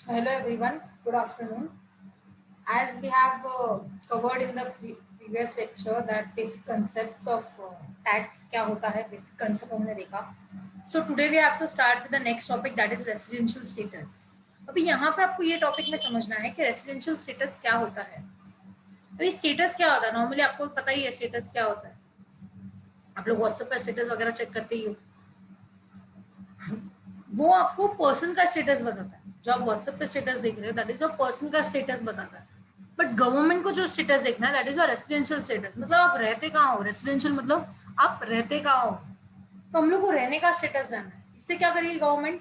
Hello everyone, good afternoon. As we have covered in the previous lecture that basic concepts of tax क्या होता है, basic concept हमने देखा. So today we have to start with the next topic, that is residential status. अभी यहाँ पे आपको ये टॉपिक में समझना है कि रेसिडेंशियल स्टेटस क्या होता है. अभी स्टेटस क्या होता है, नॉर्मली आपको पता ही है स्टेटस क्या होता है. आप लोग व्हाट्सएप का स्टेटस वगैरह चेक करते ही हो. वो आपको पर्सन का स्टेटस बताता है. जो आप व्हाट्सएप पे स्टेटस देख रहे हो दैट इज अ पर्सन का स्टेटस बताता है. बट गवर्नमेंट को जो स्टेटस देखना है that is a residential status. मतलब आप रहते कहाँ हो. रेसिडेंशियल मतलब आप रहते कहाँ हो. तो हम लोग को रहने का स्टेटस जानना है. इससे क्या करेगी गवर्नमेंट,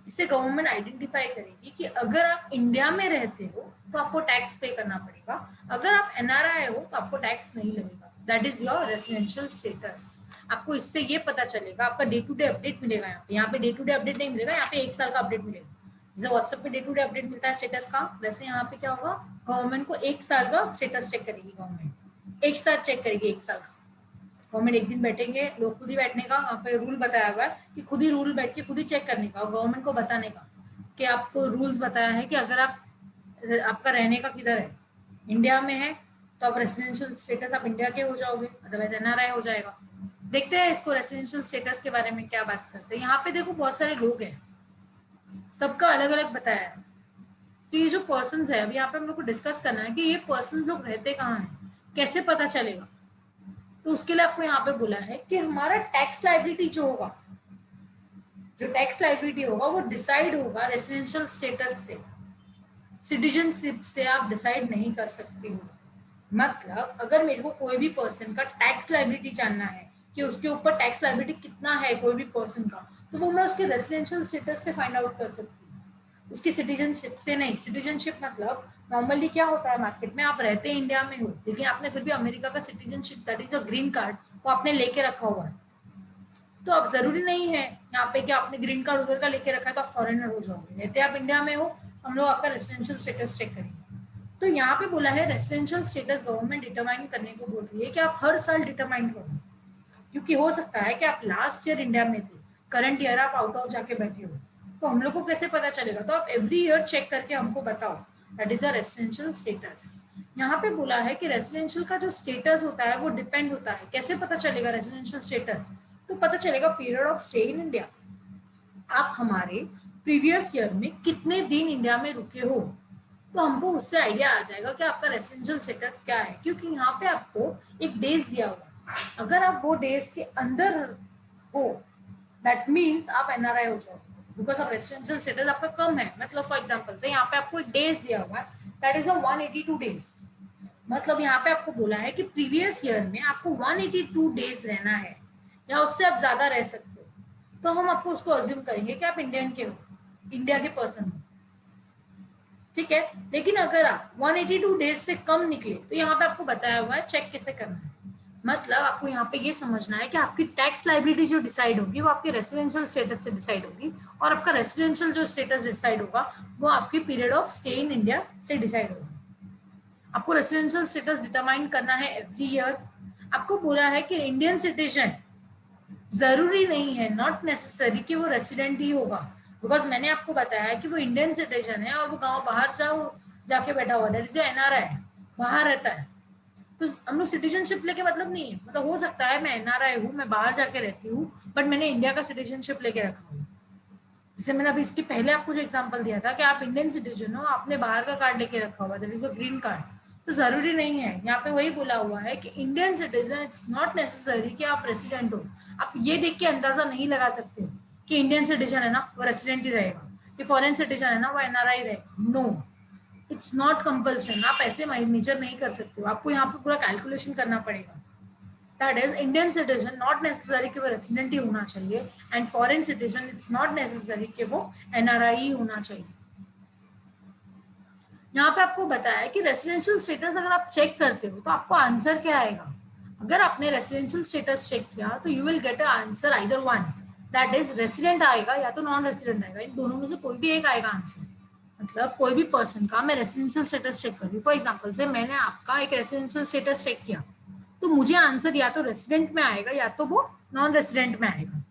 इससे गवर्नमेंट आइडेंटिफाई करेगी कि अगर आप इंडिया में रहते हो तो आपको टैक्स पे करना पड़ेगा, अगर आप एनआरआई हो तो आपको टैक्स नहीं लगेगा. That is your residential status. आपको इससे ये पता चलेगा, आपका डे टू डे अपडेट मिलेगा. यहाँ पे डे टू डे अपडेट नहीं मिलेगा, यहाँ पे 1 साल का अपडेट मिलेगा. जैसे व्हाट्सएप पे डे टू डे अपडेट मिलता है स्टेटस का, वैसे यहाँ पे क्या होगा, गवर्नमेंट को 1 साल का स्टेटस चेक करेगी. गवर्नमेंट एक साथ चेक करेगी 1 साल का. गवर्नमेंट एक दिन बैठेंगे, लोग खुद ही बैठने का, वहाँ पे रूल बताया हुआ है कि खुद ही रूल बैठ के खुद ही चेक करने का और गवर्नमेंट को बताने का कि आपको रूल्स बताया है कि अगर आप आपका रहने का किधर है, इंडिया में है तो आप रेसिडेंशियल स्टेटस आप इंडिया के हो जाओगे, अदरवाइज एनआरआई हो जाएगा. देखते हैं इसको रेसिडेंशियल स्टेटस के बारे में क्या बात करते हैं. यहाँ पे देखो बहुत सारे लोग हैं, सबका अलग अलग बताया है. तो ये जो पर्सन है अभी यहाँ पे हम लोग को डिस्कस करना है कि ये पर्सन लोग रहते कहाँ हैं, कैसे पता चलेगा. तो उसके लिए आपको यहाँ पे बोला है कि हमारा टैक्स लाइबिलिटी जो होगा, जो टैक्स लाइबिलिटी होगा वो डिसाइड होगा रेसिडेंशियल स्टेटस से. सिटीजनशिप से आप डिसाइड नहीं कर सकते हो. मतलब अगर मेरे को कोई भी पर्सन का टैक्स लाइबिलिटी जानना है कि उसके ऊपर टैक्स लाइबिलिटी कितना है कोई भी पर्सन का, तो वो मैं उसके रेसिडेंशियल स्टेटस से फाइंड आउट कर सकती हूँ, उसकी सिटीजनशिप से नहीं. सिटीजनशिप मतलब नॉर्मली क्या होता है, मार्केट में आप रहते इंडिया में हो लेकिन आपने फिर भी अमेरिका का citizenship that is a green card वो आपने लेके रखा हुआ है. तो अब जरूरी नहीं है यहाँ पे कि आपने ग्रीन कार्ड उधर का लेके रखा है तो आप फॉरेनर हो जाओगे. रहते आप इंडिया में हो, हम लोग आपका रेसिडेंशियल स्टेटस चेक करेंगे. तो यहाँ पे बोला है रेसिडेंशियल स्टेटस गवर्नमेंट डिटरमाइन करने को बोल रही है कि आप हर साल डिटरमाइन करो. क्योंकि हो सकता है कि आप लास्ट ईयर इंडिया में थे, करंट ईयर आप आउट ऑफ जाके बैठे हो, तो हम लोग को कैसे पता चलेगा. तो आप एवरी ईयर चेक करके हमको बताओ, that is a residential status. यहाँ पे बोला है कि रेसिडेंशियल का जो स्टेटस होता है वो डिपेंड होता है. कैसे पता चलेगा रेसिडेंशियल स्टेटस, तो पता चलेगा period of stay in India. आप हमारे प्रीवियस ईयर में कितने दिन इंडिया में रुके हो, तो हमको उससे आइडिया आ जाएगा कि आपका रेसिडेंशियल स्टेटस क्या है. क्योंकि यहाँ पे आपको एक डेज दिया हुआ, अगर आप वो डेज के अंदर हो दैट मीन्स आप एनआरआई हो जाओगे. बिकॉज ऑफ रेसिडेंशियल स्टेटस आपका कम है. मतलब फॉर एग्जाम्पल से यहाँ पे आपको एक डेज दिया हुआ है दैट इज अ 182 डेज. मतलब यहाँ पे आपको बोला है कि प्रीवियस ईयर में आपको 182 डेज रहना है या उससे आप ज्यादा रह सकते हो, तो हम आपको उसको अज्यूम करेंगे कि आप इंडियन के हो, इंडिया के पर्सन हो. ठीक है. लेकिन अगर आप 182 डेज से कम निकले तो यहाँ पे आपको बताया हुआ है चेक कैसे करना है. मतलब आपको यहाँ पे ये समझना है कि आपकी टैक्स लाइबिलिटी जो डिसाइड होगी वो आपके रेसिडेंशियल स्टेटस से डिसाइड होगी, और आपका रेसिडेंशियल जो स्टेटस डिसाइड होगा वो आपके period of stay in India से डिसाइड होगा. आपको रेसिडेंशियल स्टेटस डिटरमाइन करना है एवरी ईयर. आपको बोला है कि इंडियन सिटीजन जरूरी नहीं है, नॉट नेसेसरी कि वो रेसिडेंट ही होगा. बिकॉज मैंने आपको बताया कि वो इंडियन सिटीजन है और वो गांव बाहर जाके बैठा हुआ, दैट इज एनआरआई, बाहर रहता है. तो हम लोग सिटीजनशिप लेके मतलब नहीं है. मतलब हो सकता है मैं एनआरआई हूँ, मैं बाहर जाके रहती हूँ, बट मैंने इंडिया का सिटीजनशिप लेके रखा हूँ. जैसे मैंने अभी इसके पहले आपको जो एग्जांपल दिया था कि आप इंडियन सिटीजन हो, आपने बाहर का कार्ड लेके रखा हुआ, that is a green card. तो जरूरी नहीं है. यहाँ पे वही बोला हुआ है कि Indian citizen it's not necessary कि आप रेसिडेंट हो. आप ये देख के अंदाजा नहीं लगा सकते कि इंडियन सिटीजन है ना वो रेसिडेंट ही रहेगा, कि फॉरेन सिटीजन है ना वो एनआरआई रहेगा. No, it's not compulsion. आप ऐसे मेजर नहीं कर सकते हो. आपको यहाँ पे पूरा कैलकुलेशन करना पड़ेगा. That is Indian citizen not necessary कि वो रेसिडेंट ही होना चाहिए, and foreign citizen it's not necessary कि वो एनआरआई होना चाहिए. यहाँ पे आपको बताया कि रेसिडेंशियल स्टेटस अगर आप चेक करते हो तो आपको आंसर क्या आएगा. अगर आपने रेसिडेंशियल स्टेटस चेक किया तो you will get a answer either one, that is resident आएगा या तो नॉन रेसिडेंट आएगा. इन दोनों में से कोई भी एक आएगा आंसर. मतलब कोई भी पर्सन का मैं रेसिडेंशियल स्टेटस चेक कर रही हूँ, फॉर एग्जाम्पल से मैंने आपका एक रेसिडेंशियल स्टेटस चेक किया, तो मुझे आंसर या तो रेसिडेंट में आएगा या तो वो नॉन रेसिडेंट में आएगा.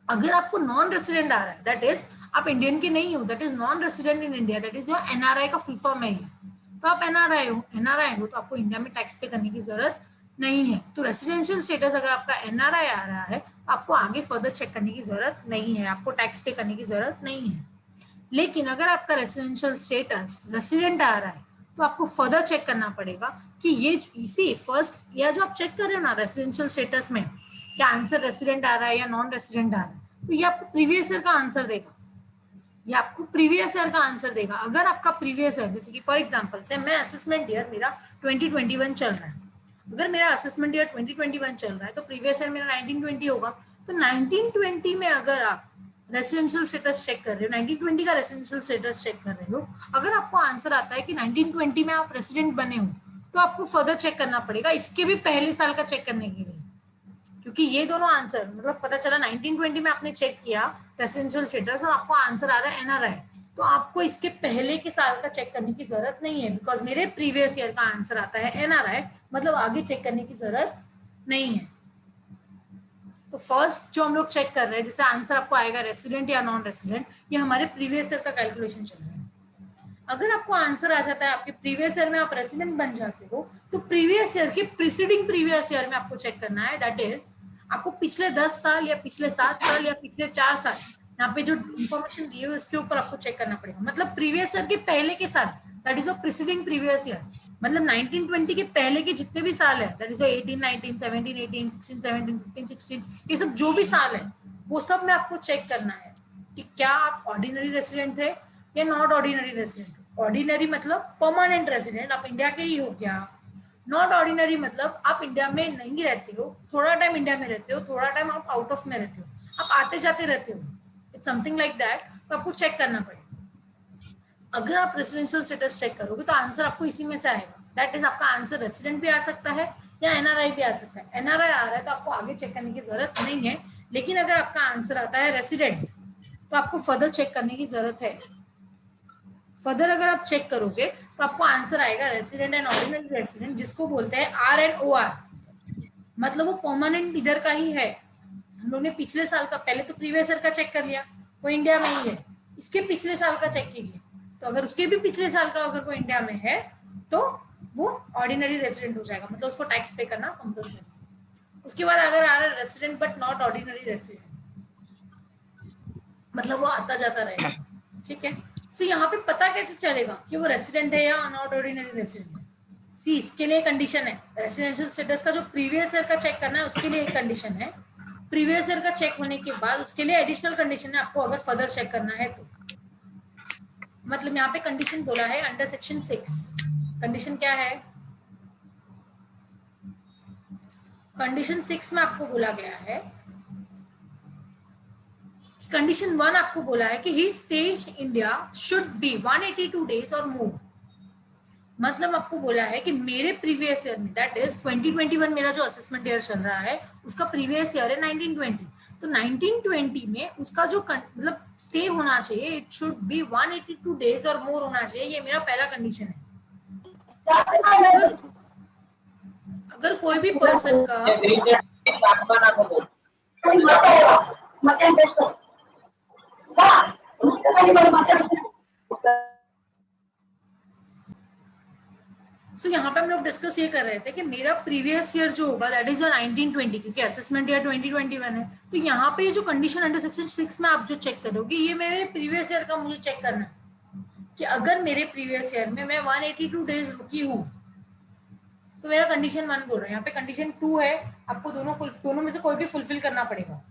अगर आपको नॉन रेसिडेंट आ रहा है दैट इज आप इंडियन के नहीं हो, that is non resident in India, that is your NRI का फुल फॉर्म है। तो आप एनआरआई हो तो आपको इंडिया में टैक्स पे करने की जरूरत नहीं है। तो रेसिडेंशियल स्टेटस अगर आपका एनआरआई आ रहा है तो आपको आगे फर्दर चेक करने की जरूरत नहीं है, आपको टैक्स पे करने की जरूरत नहीं है। लेकिन अगर आपका रेसिडेंशियल स्टेटस रेसिडेंट आ रहा है तो आपको फर्दर चेक करना पड़ेगा कि ये इसी फर्स्ट या जो आप चेक कर रहे हो ना रेसिडेंशियल स्टेटस में, क्या आंसर रेसिडेंट आ रहा है या नॉन रेसिडेंट आ रहा है, तो ये आपको प्रीवियस ईयर का आंसर देगा। ये आपको प्रीवियस ईयर का आंसर देगा। अगर आपका प्रीवियस ईयर, जैसे कि फॉर एग्जांपल से मैं असेसमेंट ईयर मेरा 2021 चल रहा है, अगर मेरा असेसमेंट ईयर 2021 चल रहा है तो प्रीवियस ईयर मेरा 1920 होगा। तो 1920 में अगर आप रेसिडेंशियल स्टेटस चेक कर रहे हो, 1920 का रेसिडेंशियल स्टेटस चेक कर रहे हो, अगर आपको आंसर आता है कि 1920 में आप रेसिडेंट बने हो तो आपको फर्दर चेक करना पड़ेगा इसके भी पहले साल का चेक करने के लिए, क्योंकि ये दोनों आंसर मतलब पता चला 1920 में आपने चेक किया रेसिडेंशियल स्टेटस और आपको आंसर आ रहा है एनआरआई, तो आपको इसके पहले के साल का चेक करने की जरूरत नहीं है, बिकॉज मेरे प्रीवियस ईयर का आंसर आता है एनआरआई, मतलब आगे चेक करने की जरूरत नहीं है। तो फर्स्ट जो हम लोग चेक कर रहे हैं जिससे आंसर आपको आएगा रेसिडेंट या नॉन रेसिडेंट, ये हमारे प्रीवियस ईयर का कैलकुलेशन चल रहा है। अगर आपको आंसर आ जाता है आपके प्रीवियस ईयर में आप रेसिडेंट बन जाते हो, तो प्रीवियस ईयर के प्रीसीडिंग प्रीवियस ईयर में आपको चेक करना है, दैट इज आपको पिछले 10 साल या पिछले 7 साल या पिछले 4 साल यहाँ पे जो इन्फॉर्मेशन दी है उसके ऊपर आपको चेक करना पड़ेगा। मतलब प्रीवियस ईयर के पहले के साल, that is preceding previous year, मतलब 1920 के पहले के जितने भी साल है, दैट इज 18 19 17 18 16 17 15 16, ये सब जो भी साल है वो सब में आपको चेक करना है कि क्या आप ऑर्डिनरी रेसिडेंट थे या नॉट ऑर्डिनरी रेसिडेंट। ऑर्डिनरी मतलब परमानेंट रेसिडेंट, आप इंडिया के ही हो क्या। नॉट ऑर्डिनरी मतलब आप इंडिया में नहीं रहते हो, थोड़ा टाइम इंडिया में रहते हो, थोड़ा टाइम आप आउट ऑफ में रहते हो, आप आते जाते रहते हो, इट्स समथिंग लाइक दैट, तो आपको चेक करना पड़ेगा। अगर आप रेसिडेंशियल स्टेटस चेक करोगे तो आंसर आपको इसी में से आएगा, दैट इज आपका आंसर रेसिडेंट भी आ सकता है या एनआरआई भी आ सकता है। एनआरआई आ रहा है तो आपको आगे चेक करने की जरूरत नहीं है, लेकिन अगर आपका आंसर आता है रेसिडेंट तो आपको फर्दर चेक करने की जरूरत है। फर्दर अगर आप चेक करोगे तो आपको आंसर आएगा रेसिडेंट एंड ऑर्डिनरी रेसिडेंट, जिसको बोलते हैं आर एंड ओ आर, मतलब वो परमानेंट इधर का ही है। हम लोग ने पिछले साल का, पहले तो प्रीवियस ईयर का चेक कर लिया, वो इंडिया में ही है, इसके पिछले साल का चेक कीजिए, तो अगर उसके भी पिछले साल का अगर वो इंडिया में है तो वो ऑर्डिनरी रेसिडेंट हो जाएगा, मतलब उसको टैक्स पे करना कंपल्सरी। उसके बाद अगर आ रहा है resident but not ordinary resident, मतलब वो आता जाता रहेगा, ठीक है। सो यहाँ पे पता कैसे चलेगा कि वो रेसिडेंट है या नॉट ऑर्डिनरी रेसिडेंट है। सी इसके लिए कंडीशन है, रेसिडेंशियल स्टेटस का जो प्रीवियस ईयर का चेक करना है उसके लिए एक कंडीशन है, प्रीवियस ईयर का चेक होने के बाद उसके लिए एडिशनल कंडीशन है आपको अगर फर्दर चेक करना है तो। मतलब यहाँ पे कंडीशन बोला है अंडर सेक्शन 6, कंडीशन क्या है, कंडीशन 6 में आपको बोला गया है, कंडीशन 1 आपको बोला है कि he stays India should be 182 days और मोर। मतलब आपको बोला है कि मेरे प्रीवियस ईयर में, दैट इज 2021 मेरा जो असेसमेंट ईयर चल रहा है उसका प्रीवियस ईयर है 1920, तो 1920 में उसका जो मतलब स्टे होना चाहिए, इट शुड बी 182 डेज और मोर होना चाहिए, ये मेरा पहला कंडीशन है। अगर कोई भी पर्सन का सो यहाँ पे हम लोग डिस्कस ये कर रहे थे कि मेरा प्रीवियस ईयर जो होगा दैट इज 1920, क्योंकि असेसमेंट ईयर 2021 है, तो यहाँ पे जो कंडीशन अंडर सेक्शन 6 में आप जो चेक करोगे ये मेरे प्रीवियस ईयर का मुझे चेक करना है कि अगर मेरे प्रीवियस ईयर में मैं 182 डेज रुकी हूँ तो मेरा कंडीशन 1 बोल रहा है। यहाँ पे कंडीशन 2 है, आपको दोनों में से कोई भी फुलफिल करना पड़ेगा।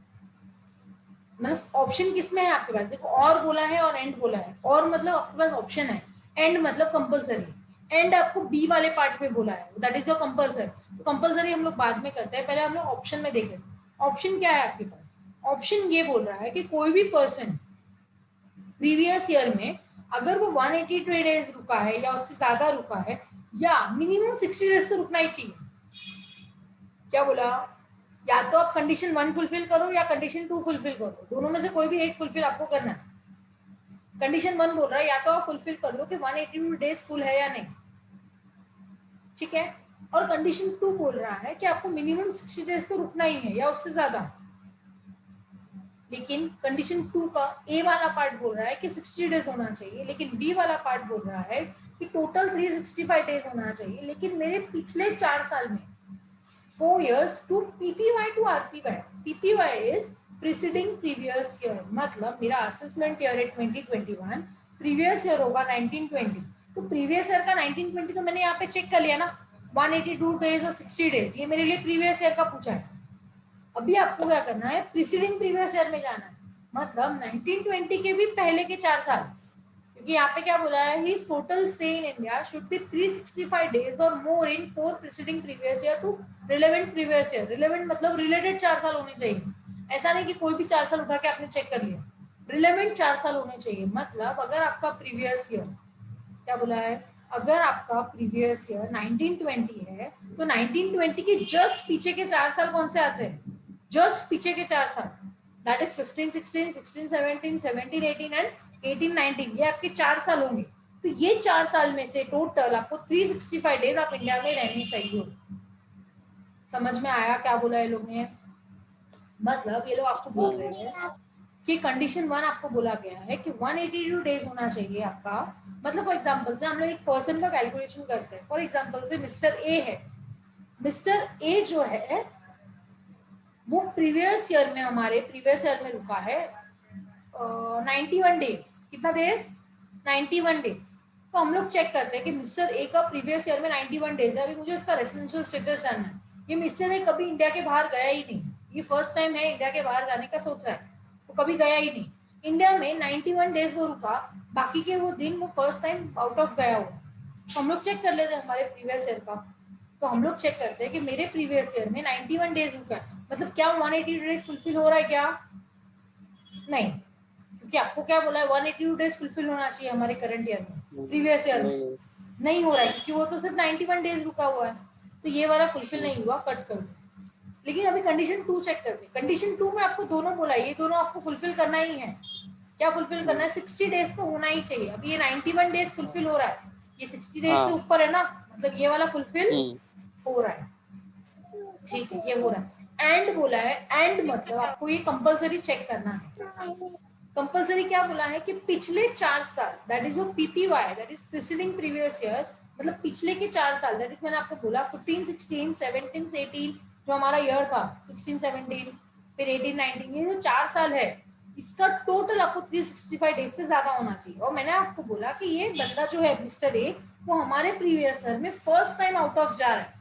मतलब ऑप्शन किसमें है आपके पास, देखो और बोला है और एंड बोला है, और मतलब आपके पास ऑप्शन है, एंड मतलब कंपलसरी, एंड आपको बी वाले पार्ट में बोला है दैट इज द कंपलसरी। तो कंपलसरी हम लोग बाद में करते हैं, पहले हम लोग ऑप्शन में देख लेते हैं। ऑप्शन क्या है आपके पास, ऑप्शन ये बोल रहा है कि कोई भी पर्सन प्रीवियस ईयर में अगर वो 182 डेज रुका है या उससे ज्यादा रुका है या मिनिमम 60 डेज तो रुकना ही चाहिए। क्या बोला, या तो आप कंडीशन 1 फुलफिल करो या कंडीशन 2 फुलफिल करो, दोनों में से कोई भी एक फुलफिल आपको करना है। कंडीशन 1 बोल रहा है या तो आप फुलफिल कर लो कि 182 डेज फुल है या नहीं, ठीक है, और कंडीशन 2 बोल रहा है कि आपको मिनिमम 60 डेज तो रुकना ही है या उससे ज्यादा। लेकिन कंडीशन 2 का ए वाला पार्ट बोल रहा है कि 60 डेज होना चाहिए, लेकिन बी वाला पार्ट बोल रहा है कि टोटल 365 डेज होना चाहिए, लेकिन मेरे पिछले 4 साल में 4 years to PPY to RPY. PPY is preceding previous year, मतलब मेरा असेसमेंट ईयर है 2021, प्रीवियस ईयर होगा 1920, तो प्रीवियस ईयर का 1920 तो मैंने यहाँ पे चेक कर लिया ना, 182 डेज और 60 डेज, ये मेरे लिए प्रीवियस ईयर का पूछा है। अभी आपको क्या करना है, प्रीसीडिंग प्रीवियस ईयर में जाना है, मतलब 1920 के भी पहले के 4 साल, क्योंकि यहाँ पे क्या बोला है, his total stay in India should be 365 days और more in 4 preceding previous year to relevant previous year. Relevant मतलब रिलेटेड 4 साल होने चाहिए, ऐसा नहीं कि कोई भी 4 साल उठा के आपने चेक कर लिया, रिलेवेंट 4 साल होने चाहिए। मतलब अगर आपका प्रीवियस ईयर क्या बोला है, अगर आपका प्रीवियस ईयर 1920 है तो 1920 के जस्ट पीछे के 4 साल कौन से आते हैं, जस्ट पीछे के 4 साल, दैट इज 15 16 16 17 17 18 एंड 18 19, ये आपके 4 साल होंगे। तो ये 4 साल में से टोटल आपको 365 डेज आप इंडिया में रहने चाहिए। समझ में आया क्या बोला ये लोग ने? मतलब ये लोग आपको बोल रहे हैं कि कंडीशन 1 आपको बोला गया है कि 182 डेज होना चाहिए आपका। मतलब फॉर एग्जांपल से हम लोग एक पर्सन का कैलकुलेशन करते हैं, फॉर एग्जांपल से मिस्टर ए है, मिस्टर ए जो है वो प्रीवियस ईयर में, हमारे प्रीवियस ईयर में रुका है 91 डेज। कितना डेज? 91 डेज। तो हम लोग चेक करते हैं कि मिस्टर ए का प्रीवियस ईयर में 91 डेज है। अभी मुझे उसका रेसिडेंशियल स्टेटस जानना है। ये मिस्टर ए कभी इंडिया के बाहर गया ही नहीं, ये फर्स्ट टाइम है इंडिया के बाहर जाने का सोच रहा है, वो कभी गया ही नहीं इंडिया में। 91 डेज वो रुका, बाकी के वो दिन वो फर्स्ट टाइम आउट ऑफ गया हुआ। तो हम लोग चेक कर लेते हैं हमारे प्रीवियस ईयर का। तो हम लोग चेक करते हैं कि मेरे प्रीवियस ईयर में 91 डेज रुका है, मतलब क्या 180 डेज फुलफिल हो रहा है क्या? नहीं, क्योंकि आपको क्या बोला है 182 डेज फुलफिल होना चाहिए हमारे करंट ईयर में, प्रीवियस ईयर में नहीं हो रहा है क्योंकि वो तो सिर्फ 91 डेज रुका हुआ है, तो ये वाला फुलफिल नहीं हुआ, कट कर दो। लेकिन अभी कंडीशन 2 चेक करते हैं। कंडीशन 2 में आपको दोनों बोला, ये दोनों आपको फुलफिल करना ही है। क्या फुलफिल करना है? 60 डेज तो होना ही चाहिए। अभी ये 91 डेज फुलफिल हो रहा है, ये 60 डेज से ऊपर है ना, मतलब ये वाला फुलफिल हो रहा है। ठीक है, ये हो रहा है। एंड बोला है, एंड मतलब आपको ये कंपलसरी चेक करना है। कंपलसरी क्या बोला है कि पिछले 4 साल, दैट इज वो PPY, that is preceding previous year, मतलब पिछले के 4 साल, दैट इज मैंने आपको बोला 15 16 17 18 जो हमारा ईयर था, 16 17 फिर 18 19, ये जो 4 साल है इसका टोटल आपको 365 डेज से ज्यादा होना चाहिए। और मैंने आपको बोला कि ये बंदा जो है मिस्टर ए, वो हमारे प्रीवियस ईयर में फर्स्ट टाइम आउट ऑफ जा रहा है।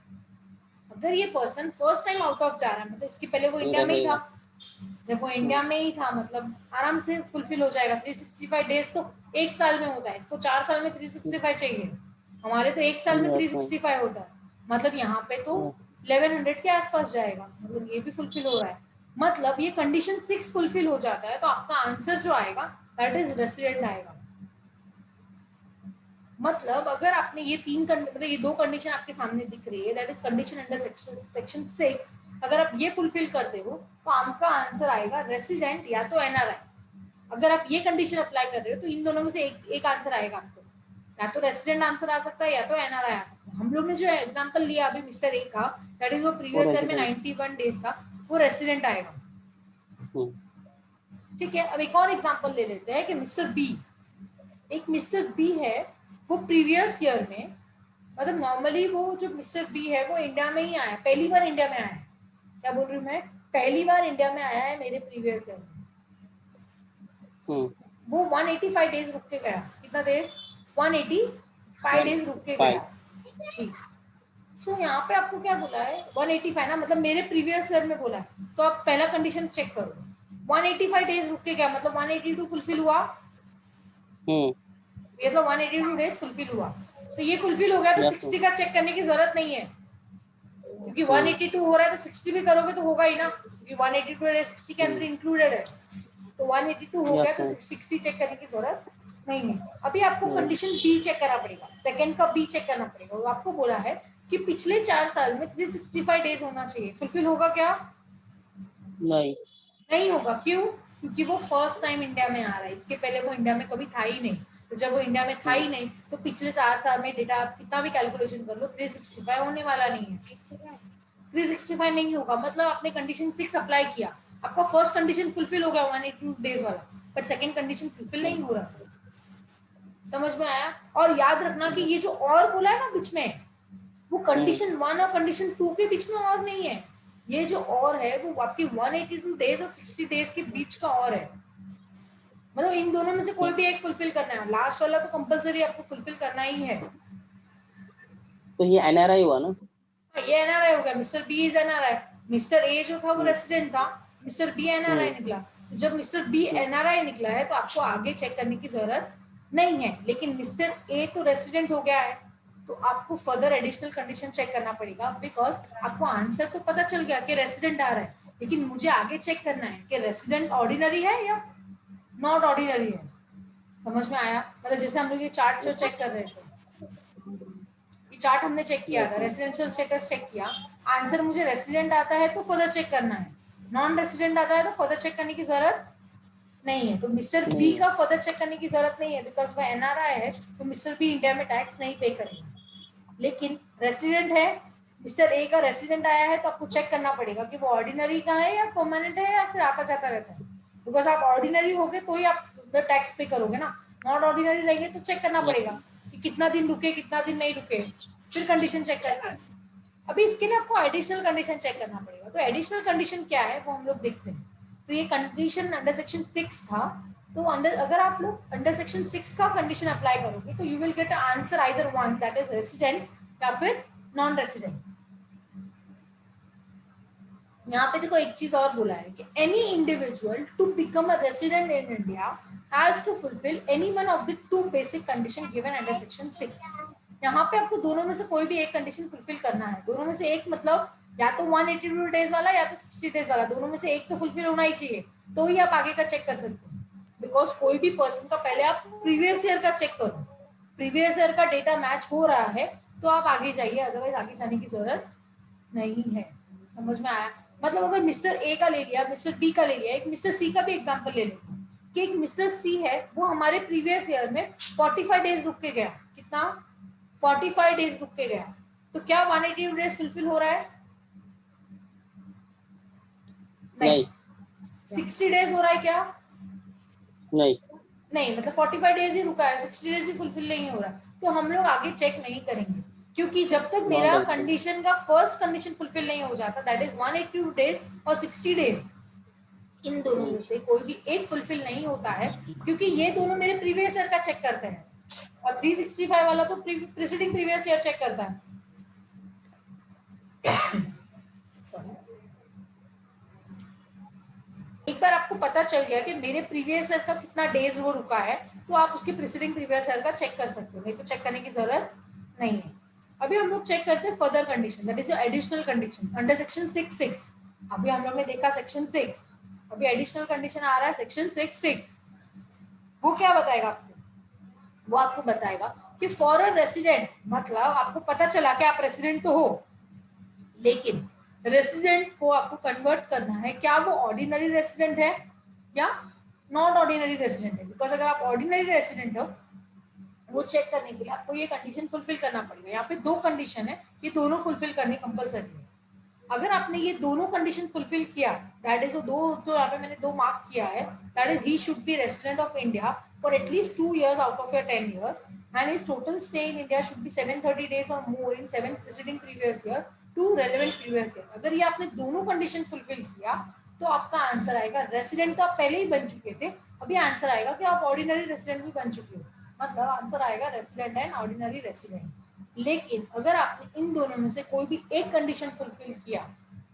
अगर ये person first time out of जा रहा है, मतलब इसके पहले वो इंडिया में ही था, जब वो इंडिया में ही था मतलब आराम से फुलफिल हो जाएगा। 365 डेज तो एक साल में होता है, इसको 4 साल में 365 चाहिए, हमारे तो एक साल में 365 होता है, मतलब यहाँ पे तो 1100 के आसपास जाएगा, मतलब ये भी फुलफिल हो रहा है। मतलब ये कंडीशन 6 फुलफिल हो जाता है तो आपका आंसर जो आएगा दैट इज रेसिडेंट आएगा। मतलब अगर आपने ये मतलब ये 2 कंडीशन आपके सामने दिख रही है, that is condition under section 6, अगर आप ये फुलफिल करते हो तो आपका आंसर आएगा रेसिडेंट या तो एनआरआई। अगर आप ये कंडीशन अप्लाई कर रहे हो तो इन दोनों में से एक आंसर आएगा आपको, या तो रेसिडेंट आंसर आ सकता है या तो एनआरआई आ सकता है। हम लोग ने जो एग्जांपल लिया अभी मिस्टर ए का, दैट इज वो प्रीवियस ईयर में 91 डेज था, वो रेसिडेंट आएगा। ठीक है, अब एक और एग्जांपल ले लेते हैं कि मिस्टर बी, एक मिस्टर बी है, वो प्रीवियस ईयर में, मतलब नॉर्मली वो जो मिस्टर बी है वो इंडिया में ही आया, पहली बार इंडिया में आया है। क्या बोल रही हूँ मैं? पहली बार इंडिया में आया है मेरे प्रीवियस ईयर में। वो 185 डेज रुक के गया। कितना डेज? 185 डेज रुक के गया। ठीक, सो यहाँ पे आपको क्या बोला है 185 ना, मतलब मेरे प्रीवियस ईयर में बोला है, तो आप पहला कंडीशन चेक करो, 185 डेज रुक के गया मतलब 182 फुलफिल हुआ, ये तो 182 डेज फुलफिल हुआ, तो ये फुलफिल हो गया तो 60 का चेक करने की जरूरत नहीं है, क्योंकि 182 हो रहा है तो 60 भी करोगे तो होगा ही ना, क्योंकि 182 डेज 60 के अंदर इंक्लूडेड है, तो 182 हो गया तो 60 चेक करने की जरूरत नहीं है। अभी आपको कंडीशन बी चेक करना पड़ेगा, सेकंड का बी चेक करना पड़ेगा। वो आपको बोला है कि पिछले 4 साल में 365 डेज होना चाहिए, फुलफिल होगा क्या? नहीं होगा। क्यों? क्योंकि वो फर्स्ट टाइम इंडिया में आ रहा है, इसके पहले वो इंडिया में कभी था ही नहीं, तो जब वो इंडिया में था ही नहीं तो पिछले 4 साल में डेटा आप कितना भी कैलकुलेशन कर लो 365 होने वाला नहीं है, 365 नहीं होगा। मतलब आपने कंडीशन 6 अप्लाई किया, आपका फर्स्ट कंडीशन फुलफिल हो गया 182 डेज वाला, बट सेकंड कंडीशन फुलफिल नहीं हो रहा। समझ में आया? और याद रखना कि ये जो और बोला है ना बीच में, वो कंडीशन 1 और कंडीशन 2 के बीच में और नहीं है। ये जो और है वो आपकी 182 डेज और 60 डेज के बीच का और है। मतलब इन दोनों में से कोई भी एक फुलफिल करना है, लास्ट वाला तो कंपलसरी आपको फुलफिल करना ही है। तो ये एनआरआई हुआ ना? ये एनआरआई हो गया, mister B is NRI. Mister A जो था वो रेसिडेंट था, मिस्टर बी एनआरआई निकला। तो जब मिस्टर बी एनआरआई निकला है तो आपको आगे चेक करने की जरूरत नहीं है, लेकिन मिस्टर ए तो रेसिडेंट हो गया है, तो आपको फर्दर एडिशनल कंडीशन चेक करना पड़ेगा, बिकॉज आपको आंसर तो पता चल गया कि रेसिडेंट आ रहा है, लेकिन मुझे आगे चेक करना है कि रेसिडेंट ऑर्डिनरी है या नॉट ऑर्डिनरी है। समझ में आया? मतलब जैसे हम लोग ये चार्ट जो चेक कर रहे थे, ये चार्ट हमने चेक किया था, रेसिडेंशियल स्टेटस चेक किया, आंसर मुझे रेसिडेंट आता है तो फर्दर चेक करना है, नॉन रेसिडेंट आता है तो फर्दर चेक करने की जरूरत नहीं है। तो मिस्टर बी का फर्दर चेक करने की जरूरत नहीं है, बिकॉज वो एनआरआई है, तो मिस्टर बी इंडिया में टैक्स नहीं पे करेगा। लेकिन रेसिडेंट है, मिस्टर ए का रेसिडेंट आया है, तो आपको चेक करना पड़ेगा कि वो ऑर्डिनरी का है या परमानेंट है या फिर आता जाता रहता है, बिकॉज आप ऑर्डिनरी हो गए तो ही आप टैक्स पे करोगे ना, नॉट ऑर्डिनरी रहेंगे तो चेक करना पड़ेगा कि कितना दिन रुके कितना दिन नहीं रुके, फिर कंडीशन चेक करके। अभी इसके लिए आपको एडिशनल कंडीशन चेक करना पड़ेगा। तो एडिशनल कंडीशन क्या है वो हम लोग देखते हैं। तो ये कंडीशन अंडर सेक्शन 6 था, तो अगर आप लोग अंडर सेक्शन 6 का कंडीशन अप्लाई करोगे तो you will get answer either one, that is resident या फिर नॉन रेसिडेंट। यहाँ पे देखो एक चीज और बोला है कि any individual to become a resident in India has to fulfil any one of the two basic condition given under section 6। यहाँ पे आपको दोनों में से कोई भी एक कंडीशन फुलफिल करना है। दोनों में से एक मतलब या तो 182 डेज वाला या तो 60 डेज वाला, दोनों में से एक तो फुलफिल होना ही चाहिए, तो ही आप आगे का चेक कर सकते हो। बिकॉज कोई भी पर्सन का पहले आप प्रीवियस ईयर का चेक करो, प्रीवियस ईयर का डेटा मैच हो रहा है तो आप आगे जाइए, अदरवाइज आगे जाने की जरूरत नहीं है। समझ में आया? मतलब अगर मिस्टर ए का ले लिया, मिस्टर बी का ले लिया, एक मिस्टर सी का भी एग्जांपल ले लेते हैं कि एक मिस्टर सी है, वो हमारे प्रीवियस ईयर में 45 डेज रुक के गया। कितना? 45 डेज रुक के गया। तो क्या 180 डेज फुलफिल हो रहा है? नहीं। 60 डेज हो रहा है क्या? नहीं नहीं, मतलब 45 डेज ही रुका है, 60 डेज भी फुलफिल नहीं हो रहा, तो हम लोग आगे चेक नहीं करेंगे, क्योंकि जब तक मेरा कंडीशन का फर्स्ट कंडीशन फुलफिल नहीं हो जाता, दैट इज 182 डेज और 60 डेज, इन दोनों में से कोई भी एक फुलफिल नहीं होता है, क्योंकि ये दोनों मेरे प्रीवियस ईयर का चेक करते हैं और 365 वाला तो प्रीसीडिंग प्रीवियस ईयर चेक करता है। एक बार आपको पता चल गया कि मेरे प्रीवियस ईयर का कितना डेज वो रुका है, तो आप उसके प्रीसीडिंग प्रीवियस ईयर का चेक कर सकते हो, नहीं तो चेक करने की जरूरत नहीं है। अभी हम लोग चेक करते हैं further condition, that is additional condition under section 6(6). अभी हम लोग ने देखा सेक्शन 6, अभी एडिशनल कंडीशन आ रहा है सेक्शन 6(6). वो क्या बताएगा आपको? वो आपको बताएगा कि फॉर अ रेसिडेंट, मतलब आपको पता चला कि आप रेसिडेंट तो हो, लेकिन रेसिडेंट को आपको कन्वर्ट करना है, क्या वो ऑर्डिनरी रेसिडेंट है या नॉट ऑर्डिनरी रेसिडेंट है। बिकॉज अगर आप ऑर्डिनरी रेसिडेंट हो, वो चेक करने के लिए आपको ये कंडीशन फुलफिल करना पड़ेगा। यहाँ पे दो कंडीशन है, ये दोनों फुलफिल करनी कंपलसरी है। अगर आपने ये दोनों कंडीशन फुलफिल किया, दैट इज दो, तो यहाँ पे मैंने 2 मार्क किया है, that is he should be resident of India for at least 2 years out of your 10 years and his total stay in India should be 730 days or more in 7 preceding previous year to relevant previous year। अगर ये आपने दोनों condition fulfil किया तो आपका answer आएगा, resident तो आप पहले ही बन चुके थे, अभी आंसर आएगा कि आप ऑर्डिनरी रेसिडेंट भी बन चुके हो, मतलब आंसर आएगा रेसिडेंट एंड ऑर्डिनरी रेसिडेंट। लेकिन अगर आपने इन दोनों में से कोई भी एक कंडीशन फुलफिल किया,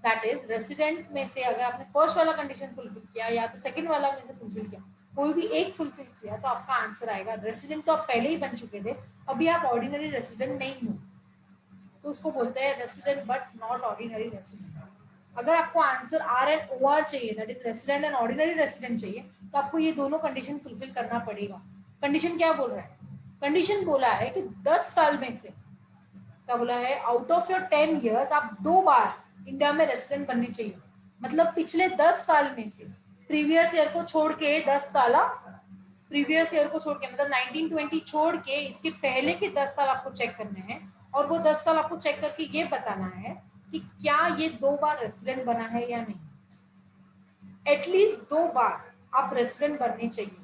दैट इज रेसिडेंट में से अगर आपने फर्स्ट वाला कंडीशन फुलफिल किया या तो सेकंड वाला में से फुलफिल किया, कोई भी एक फुलफिल किया, तो आपका आंसर आएगा रेसिडेंट तो आप पहले ही बन चुके थे, अभी आप ऑर्डिनरी रेसिडेंट नहीं हो, तो उसको बोलते हैं resident but not ordinary resident. अगर आपको answer R and O R चाहिए, that is resident and ordinary resident चाहिए, तो आपको ये दोनों कंडीशन फुलफिल करना पड़ेगा। कंडीशन क्या बोल रहा है? कंडीशन बोला है कि 10 साल में से, क्या बोला है, आउट ऑफ योर 10 years आप 2 बार इंडिया में रेसिडेंट बनने चाहिए। मतलब पिछले 10 साल में से प्रीवियस ईयर को छोड़ के 10 साल, प्रीवियस ईयर को छोड़ के मतलब 1920 छोड़ के इसके पहले के 10 साल आपको चेक करने हैं, और वो 10 साल आपको चेक करके ये बताना है कि क्या ये 2 बार रेसिडेंट बना है या नहीं। एटलीस्ट 2 बार आप रेसिडेंट बनने चाहिए,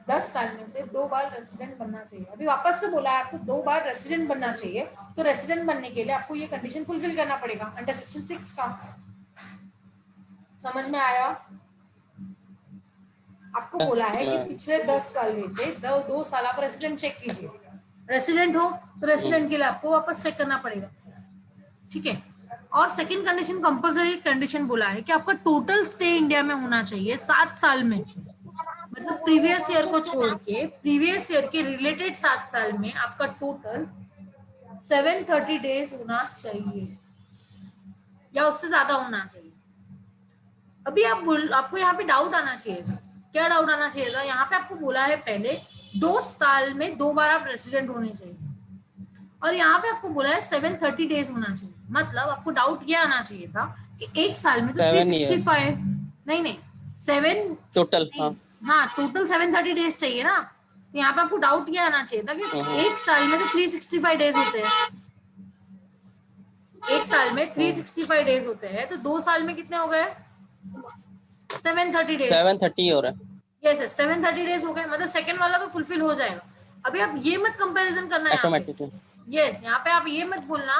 10 साल में से 2 बार रेसिडेंट बनना चाहिए। अभी वापस से बोला है आपको 2 बार रेसिडेंट बनना चाहिए, तो रेसिडेंट बनने के लिए आपको ये कंडीशन फुलफिल करना पड़ेगा अंडर सेक्शन 6 का। समझ में आया? आपको बोला है कि पिछले 10 साल में से 2 साल आप रेसिडेंट चेक कीजिए, रेसिडेंट हो तो रेसिडेंट के लिए आपको वापस चेक करना पड़ेगा, ठीक है। और सेकंड कंडीशन कंपलसरी कंडीशन बोला है कि आपका टोटल स्टे इंडिया में होना चाहिए 7 साल में से, मतलब प्रीवियस ईयर को छोड़ के प्रीवियस ईयर के रिलेटेड 7 साल में आपका टोटल 730 डेज होना चाहिए या उससे ज्यादा होना चाहिए। अभी आपको यहाँ पे डाउट आना चाहिए था। क्या डाउट आना चाहिए था? यहाँ पे आपको बोला है पहले 2 साल में 2 बार आप रेसिडेंट होने चाहिए, और यहाँ पे आपको बोला है 730 डेज होना चाहिए। मतलब आपको डाउट ये आना चाहिए था कि एक साल में तो 7 ईयर 365, नहीं 7, टोटल। हाँ हाँ टोटल 730 डेज चाहिए ना, तो यहाँ पे आपको डाउट ये आना चाहिए था कि एक साल में तो 365 डेज होते हैं, एक साल में 365 डेज होते हैं, तो 2 साल में कितने हो गए? 730 डेज। 730 हो रहा है यस 730 डेज हो गए, मतलब सेकंड वाला तो फुलफिल हो जाएगा। अभी आप ये मत कंपैरिजन करना यहाँ पे, ऑटोमेटिकली। यस यहाँ पे आप ये मत बोलना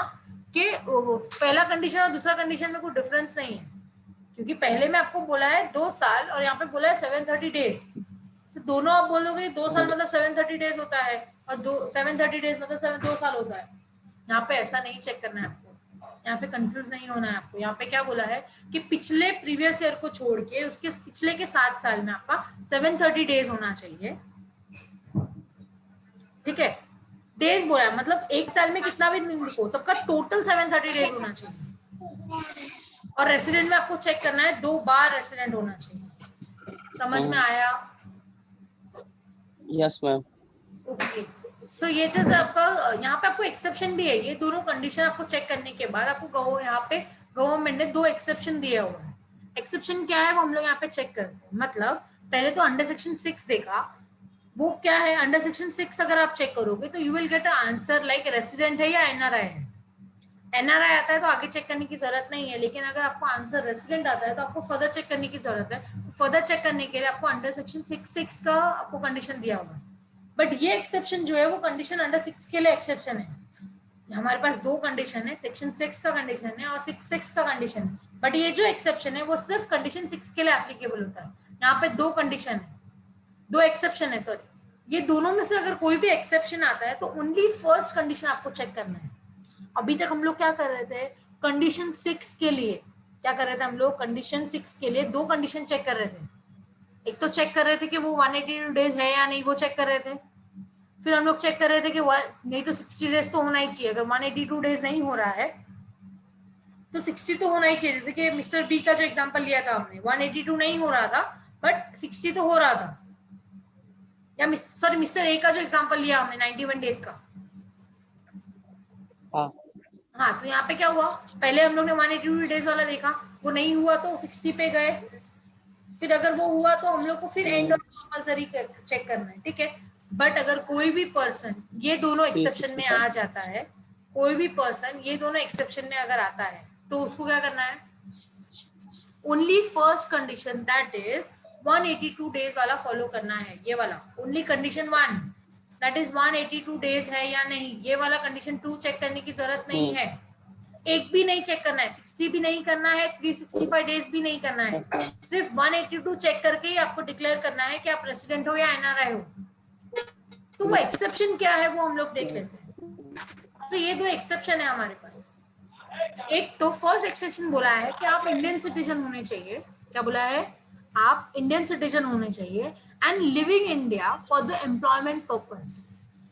कि पहला कंडीशन और दूसरा कंडीशन में कोई डिफरेंस नहीं है, क्योंकि पहले में आपको बोला है 2 साल और यहाँ पे बोला है 730 डेज, तो दोनों आप बोलोगे 2 साल मतलब 730 डेज होता है और 730 डेज मतलब 2 साल होता है। यहाँ पे ऐसा नहीं चेक करना है आपको, यहाँ पे कंफ्यूज नहीं होना है आपको। यहाँ पे क्या बोला है कि पिछले प्रीवियस ईयर को छोड़ के उसके पिछले के 7 साल में आपका 730 डेज होना चाहिए, ठीक है। डेज बोला है मतलब एक साल में कितना भी दिन लिखो, सबका टोटल 730 डेज होना चाहिए। और रेसिडेंट में आपको चेक करना है 2 बार रेसिडेंट होना चाहिए। समझ में आया? Yes ma'am. ओके, सो ये चीज आपका, यहाँ पे आपको एक्सेप्शन भी है, ये दोनों कंडीशन आपको चेक करने के बाद आपको यहाँ पे गवर्नमेंट ने 2 एक्सेप्शन दिया हुआ है। एक्सेप्शन क्या है वो हम लोग यहाँ पे चेक करते हैं। मतलब पहले तो अंडर सेक्शन 6 देखा, वो क्या है अंडर सेक्शन 6 अगर आप चेक करोगे तो you will get answer like resident है या एनआरआई है। एनआरआई आता है तो आगे चेक करने की जरूरत नहीं है, लेकिन अगर आपको आंसर रेसिडेंट आता है तो आपको फर्दर चेक करने की जरूरत है। फर्दर चेक करने के लिए आपको अंडर सेक्शन 6 का आपको कंडीशन दिया हुआ है, बट ये एक्सेप्शन जो है वो कंडीशन अंडर 6 के लिए एक्सेप्शन है। हमारे पास 2 कंडीशन है, सेक्शन 6 का कंडीशन है और 6 का कंडीशन है, बट ये जो एक्सेप्शन है वो सिर्फ कंडीशन 6 के लिए एप्लीकेबल होता है। यहाँ पे 2 कंडीशन है, 2 एक्सेप्शन है, सॉरी। ये दोनों में से अगर कोई भी एक्सेप्शन आता है तो ओनली फर्स्ट कंडीशन आपको चेक करना है। अभी तक हम लोग क्या कर रहे थे, कंडीशन 6 के लिए क्या कर रहे थे हम लोग, कंडीशन 6 के लिए 2 कंडीशन चेक कर रहे थे। एक तो चेक कर रहे थे कि वो 182 डेज है या नहीं, वो चेक कर रहे थे। फिर हम लोग चेक कर रहे थे कि नहीं तो 60 डेज तो होना ही चाहिए, अगर 182 डेज नहीं हो रहा है तो 60 तो होना ही चाहिए। जैसे कि मिस्टर बी का जो एग्जांपल लिया था हमने, 182 नहीं हो रहा था बट 60 तो हो रहा था, या सॉरी मिस्टर ए का जो एग्जांपल लिया हमने 91 डेज का। हाँ तो यहाँ पे क्या हुआ, पहले हम लोग ने 182 डेज वाला देखा, वो नहीं हुआ तो 60 पे गए, फिर अगर वो हुआ तो हम लोग को फिर एंड ऑफ कंपलसरी चेक करना है, ठीक है। बट अगर कोई भी पर्सन ये दोनों एक्सेप्शन में आ जाता है, कोई भी पर्सन ये दोनों एक्सेप्शन में अगर आता है तो उसको क्या करना है, only first condition that is 182 days वाला फॉलो करना है, ये वाला only condition 1 that is 182 days है या नहीं, ये वाला कंडीशन 2 चेक करने की जरूरत नहीं है। एक भी नहीं चेक करना है, 60 भी नहीं करना है, 365 डेज भी नहीं करना है, सिर्फ 182 चेक करके ही आपको डिक्लेयर करना है कि आप रेसिडेंट हो या एनआरआई हो। तो वो एक्सेप्शन क्या है वो हम लोग देख लेते हैं। तो ये 2 एक्सेप्शन है हमारे पास। एक तो फर्स्ट एक्सेप्शन बोला है कि आप इंडियन सिटीजन होने चाहिए, क्या बोला है, आप इंडियन सिटीजन होने चाहिए and living India for the employment purpose.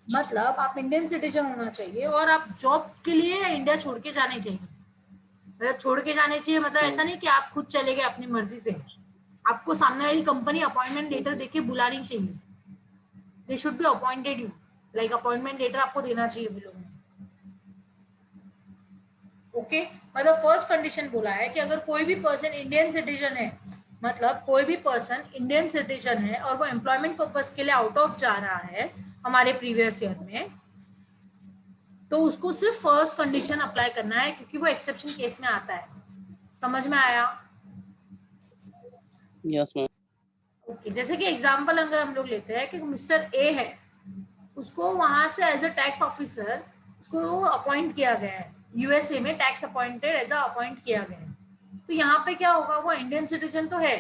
मतलब आप इंडियन सिटीजन होना चाहिए और आप जॉब के लिए इंडिया छोड़ के जाने चाहिए। मतलब छोड़ के जाने चाहिए मतलब ऐसा नहीं कि आप खुद चले गए अपनी मर्जी से, आपको सामने वाली कंपनी अपॉइंटमेंट लेटर देके बुलानी चाहिए। They should be appointed you, like appointment letter आपको देना चाहिए वो लोग। ओके, मतलब फर्स्ट कंडीशन बोला है कि अगर कोई भी पर्सन इंडियन सिटीजन है, मतलब कोई भी पर्सन इंडियन सिटीजन है और वो एम्प्लॉयमेंट पर्पस के लिए आउट ऑफ जा रहा है हमारे प्रीवियस ईयर में, तो उसको सिर्फ फर्स्ट कंडीशन अप्लाई करना है क्योंकि वो एक्सेप्शन केस में आता है। समझ में आया? Yes ma'am. ओके, जैसे कि एग्जांपल अगर हम लोग लेते हैं कि मिस्टर ए है, उसको वहां से एज अ टैक्स ऑफिसर उसको अपॉइंट किया गया है, यूएसए में tax appointed as a appoint किया गया है। तो यहाँ पे क्या होगा, वो इंडियन सिटीजन तो है,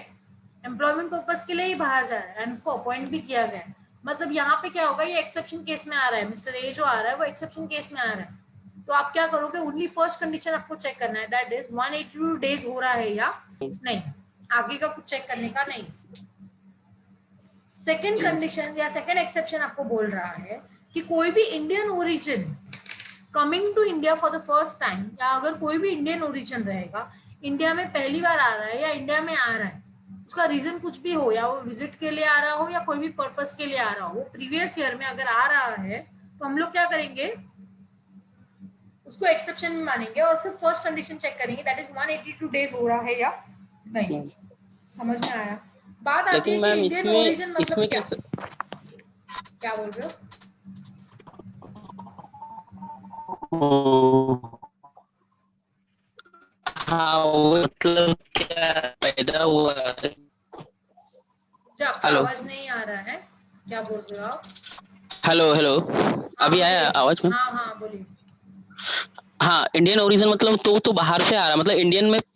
एम्प्लॉयमेंट पर्पज के लिए ही बाहर जा रहा है एंड उसको अपॉइंट भी किया गया है। मतलब यहाँ पे क्या होगा, ये एक्सेप्शन केस में आ रहा है, मिस्टर ए जो आ रहा है वो एक्सेप्शन केस में आ रहा है। तो आप क्या करोगे, ओनली फर्स्ट कंडीशन आपको चेक करना है, दैट इज 182 डेज हो रहा है या नहीं, आगे का कुछ चेक करने का नहीं। सेकेंड कंडीशन या सेकेंड एक्सेप्शन आपको बोल रहा है कि कोई भी Indian origin coming to India for the first time, या अगर कोई भी इंडियन ओरिजिन रहेगा, इंडिया में पहली बार आ रहा है या इंडिया में आ रहा है, उसका रीजन कुछ भी हो, या वो विजिट के लिए आ रहा हो या कोई भी पर्पस के लिए आ रहा हो, प्रीवियस ईयर में अगर आ रहा है, तो हम लोग क्या करेंगे, उसको एक्सेप्शन में मानेंगे और सिर्फ फर्स्ट कंडीशन चेक करेंगे, दैट इज 182 डेज हो रहा है या नहीं। समझ में आया? बात आती है लेकिन कि मैम इंडियन इसमें ओरिजिन मतलब इसमें क्या, कैसे? क्या बोल रहे हो? हाँ, वो मतलब क्या पैदा हुआ? जो आपका हेलो आवाज नहीं आ रहा है, क्या बोल रहे हो आप? हेलो हेलो, हाँ अभी बोलिए। आया आवाज में? हाँ हाँ बोलिए। हाँ, इंडियन ओरिजिन मतलब तो बाहर से आ रहा है, मतलब